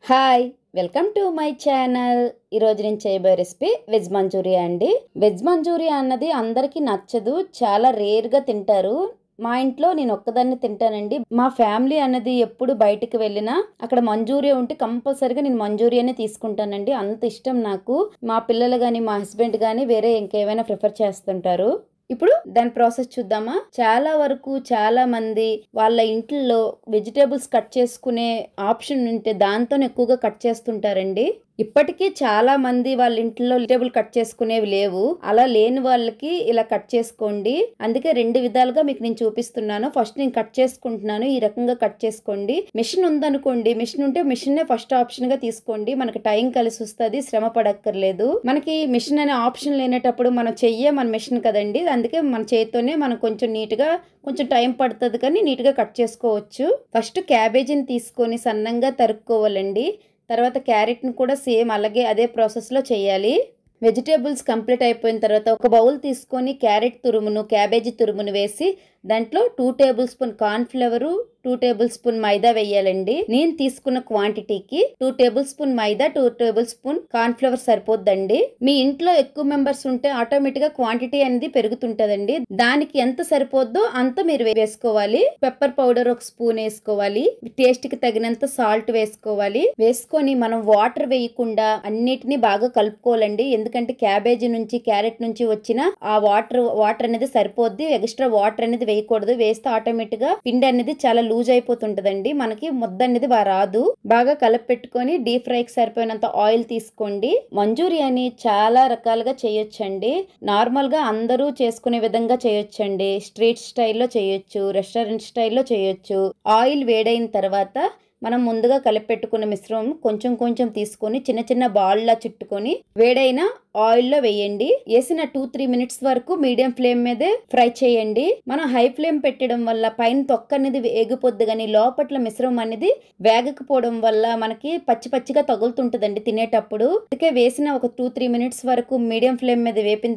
Hi welcome to my channel. ఈరోజు నేను చేయబోయే రెసిపీ వెజ్ మంచూరియా అండి. వెజ్ మంచూరియా అన్నది అందరికీ నచ్చదు, చాలా రేర్గా తింటారు. మా ఇంట్లో నేను ఒక్కదాన్ని తింటానండి. మా ఫ్యామిలీ అన్నది ఎప్పుడు బయటికి వెళ్ళినా అక్కడ మంచూరియా ఉంటే కంపల్సరీగా నేను మంచూరియానే తీసుకుంటానండి. అంత ఇష్టం నాకు. మా పిల్లలు కానీ మా హస్బెండ్ కానీ వేరే ఇంకేమైనా ప్రిఫర్ చేస్తుంటారు. ఇప్పుడు దాని ప్రాసెస్ చూద్దామా. చాలా వరకు చాలా మంది వాళ్ళ ఇంట్లో వెజిటేబుల్స్ కట్ చేసుకునే ఆప్షన్ ఉంటే దాంతోనే ఎక్కువగా కట్ చేస్తుంటారండి. ఇప్పటికీ చాలా మంది వాళ్ళ ఇంట్లో వెజిటేబుల్ కట్ చేసుకునేవి లేవు. అలా లేని వాళ్ళకి ఇలా కట్ చేసుకోండి. అందుకే రెండు విధాలుగా మీకు నేను చూపిస్తున్నాను. ఫస్ట్ నేను కట్ చేసుకుంటున్నాను. ఈ రకంగా కట్ చేసుకోండి. మిషన్ ఉందనుకోండి, మిషన్ ఉంటే మిషన్ ఫస్ట్ ఆప్షన్ గా తీసుకోండి. మనకి టైం కలిసి వస్తుంది, శ్రమ పడక్కర్లేదు. మనకి మిషన్ అనే ఆప్షన్ లేనప్పుడు మన మన మిషన్ కదండి. అందుకే మన చేతితోనే మనం కొంచెం నీట్ గా, కొంచెం టైం పడుతుంది కానీ నీట్ గా కట్ చేసుకోవచ్చు. ఫస్ట్ క్యాబేజీని తీసుకొని సన్నంగా తరుక్కోవాలండి. తర్వాత క్యారెట్ని కూడా సేమ్ అలాగే అదే ప్రాసెస్లో చేయాలి. వెజిటేబుల్స్ కంప్లీట్ అయిపోయిన తర్వాత ఒక బౌల్ తీసుకొని క్యారెట్ తురుమును, క్యాబేజీ తురుమును వేసి దాంట్లో 2 table spoon corn flour, 2 table spoon మైదా వేయాలండి. నేను తీసుకున్న క్వాంటిటీకి 2 టేబుల్ స్పూన్ మైదా, 2 టేబుల్ స్పూన్ కార్న్ ఫ్లవర్ సరిపోద్దండి. మీ ఇంట్లో ఎక్కువ మెంబర్స్ ఉంటే ఆటోమేటిక్ గా క్వాంటిటీ అనేది పెరుగుతుంటదండి. దానికి ఎంత సరిపోద్దో అంత మీరు వేసుకోవాలి. పెప్పర్ పౌడర్ 1 స్పూన్ వేసుకోవాలి. టేస్ట్ కి తగినంత సాల్ట్ వేసుకోవాలి. వేసుకొని మనం వాటర్ వేయకుండా అన్నిటిని బాగా కలుపుకోవాలండి. ఎందుకంటే క్యాబేజీ నుంచి, క్యారెట్ నుంచి వచ్చిన ఆ వాటర్ అనేది సరిపోద్ది. ఎక్స్ట్రా వాటర్ అనేది వేయకూడదు. వేస్తే ఆటోమేటిక్ గా పిండి అనేది చాలా లూజ్ అయిపోతుంటదండి. మనకి ముద్ద అనేది బాగా రాదు. బాగా కలిపి పెట్టుకొని డీప్ ఫ్రైకి సరిపోయినంత ఆయిల్ తీసుకోండి. మంచూరియాని చాలా రకాలుగా చేయొచ్చండి. నార్మల్ గా అందరూ చేసుకునే విధంగా చేయొచ్చండి. స్ట్రీట్ స్టైల్లో చేయొచ్చు, రెస్టారెంట్ స్టైల్లో చేయొచ్చు. ఆయిల్ వేడైన తర్వాత మనం ముందుగా కలిపెట్టుకున్న మిశ్రమం కొంచెం కొంచెం తీసుకొని చిన్న చిన్న బాల్లా చుట్టుకొని వేడైన ఆయిల్లో వేయండి. వేసిన 2-3 మినిట్స్ వరకు మీడియం ఫ్లేమ్ మీదే ఫ్రై చేయండి. మనం హై ఫ్లేమ్ పెట్టడం వల్ల పైన తొక్క అనేది వేగిపోద్ది కానీ లోపట్ల మిశ్రమం అనేది వేగకపోవడం వల్ల మనకి పచ్చి పచ్చిగా తగులుతుంటదండి తినేటప్పుడు. అందుకే వేసిన ఒక 2-3 మినిట్స్ వరకు మీడియం ఫ్లేమ్ మీద వేపిన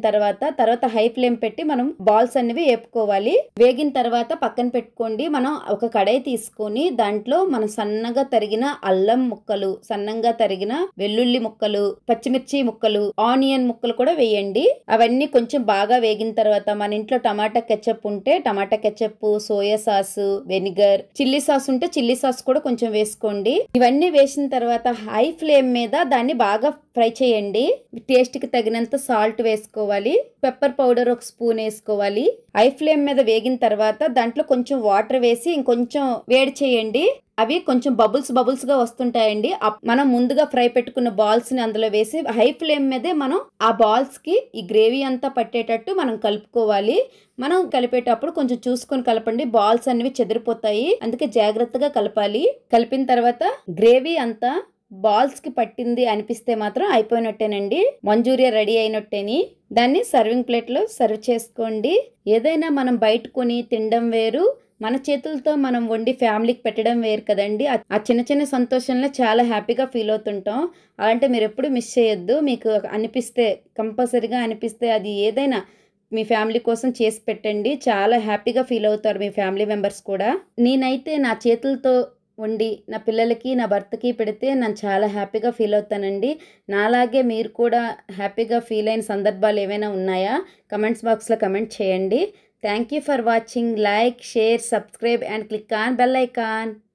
తర్వాత హై ఫ్లేమ్ పెట్టి మనం బాల్స్ అనేవి వేపుకోవాలి. వేగిన తర్వాత పక్కన పెట్టుకోండి. మనం ఒక కడాయి తీసుకొని దాంట్లో మనం సన్నగా తరిగిన అల్లం ముక్కలు, సన్నంగా తరిగిన వెల్లుల్లి ముక్కలు, పచ్చిమిర్చి ముక్కలు, ఆనియన్ ముక్కలు కూడా వేయండి. అవన్నీ కొంచెం బాగా వేగిన తర్వాత మన ఇంట్లో టమాటా కెచప్ ఉంటే tomato ketchup, soya sauce, vinegar, chilli sauce ఉంటే చిల్లీ సాస్ కూడా కొంచెం వేసుకోండి. ఇవన్నీ వేసిన తర్వాత హై ఫ్లేమ్ మీద దాన్ని బాగా ఫ్రై చేయండి. టేస్ట్ కి తగినంత సాల్ట్ వేసుకోవాలి. పెప్పర్ పౌడర్ 1 స్పూన్ వేసుకోవాలి. హై ఫ్లేమ్ మీద వేగిన తర్వాత దాంట్లో కొంచెం వాటర్ వేసి ఇంకొంచెం వేడి చేయండి. అవి కొంచెం బబుల్స్ గా వస్తుంటాయండి. మనం ముందుగా ఫ్రై పెట్టుకున్న బాల్స్ ని అందులో వేసి హై ఫ్లేమ్ మీదే మనం ఆ బాల్స్ కి ఈ గ్రేవీ అంతా పట్టేటట్టు మనం కలుపుకోవాలి. మనం కలిపేటప్పుడు కొంచెం చూసుకొని కలపండి. బాల్స్ అనేవి చెదిరిపోతాయి, అందుకే జాగ్రత్తగా కలపాలి. కలిపిన తర్వాత గ్రేవీ అంతా బాల్స్ కి పట్టింది అనిపిస్తే మాత్రం అయిపోయినట్టేనండి. Manchuria ready అయినట్టేని. దాన్ని సర్వింగ్ ప్లేట్ లో సర్వ్ చేసుకోండి. ఏదైనా మనం బయట కొని తినడం వేరు, మన చేతులతో మనం వండి ఫ్యామిలీకి పెట్టడం వేరు కదండి. ఆ చిన్న చిన్న సంతోషంలో చాలా హ్యాపీగా ఫీల్ అవుతుంటాం. అలాంటి మీరు ఎప్పుడు మిస్ చేయొద్దు. మీకు అనిపిస్తే, కంపల్సరీగా అనిపిస్తే అది ఏదైనా మీ ఫ్యామిలీ కోసం చేసి పెట్టండి. చాలా హ్యాపీగా ఫీల్ అవుతారు మీ ఫ్యామిలీ మెంబర్స్ కూడా. నేనైతే నా చేతులతో వండి నా పిల్లలకి, నా భర్తకి పెడితే నేను చాలా హ్యాపీగా ఫీల్ అవుతానండి. నాలాగే మీరు కూడా హ్యాపీగా ఫీల్ అయిన సందర్భాలు ఏమైనా ఉన్నాయా? కమెంట్స్ బాక్స్లో కమెంట్ చేయండి. Thank you for watching. Like, share, subscribe and click on bell icon.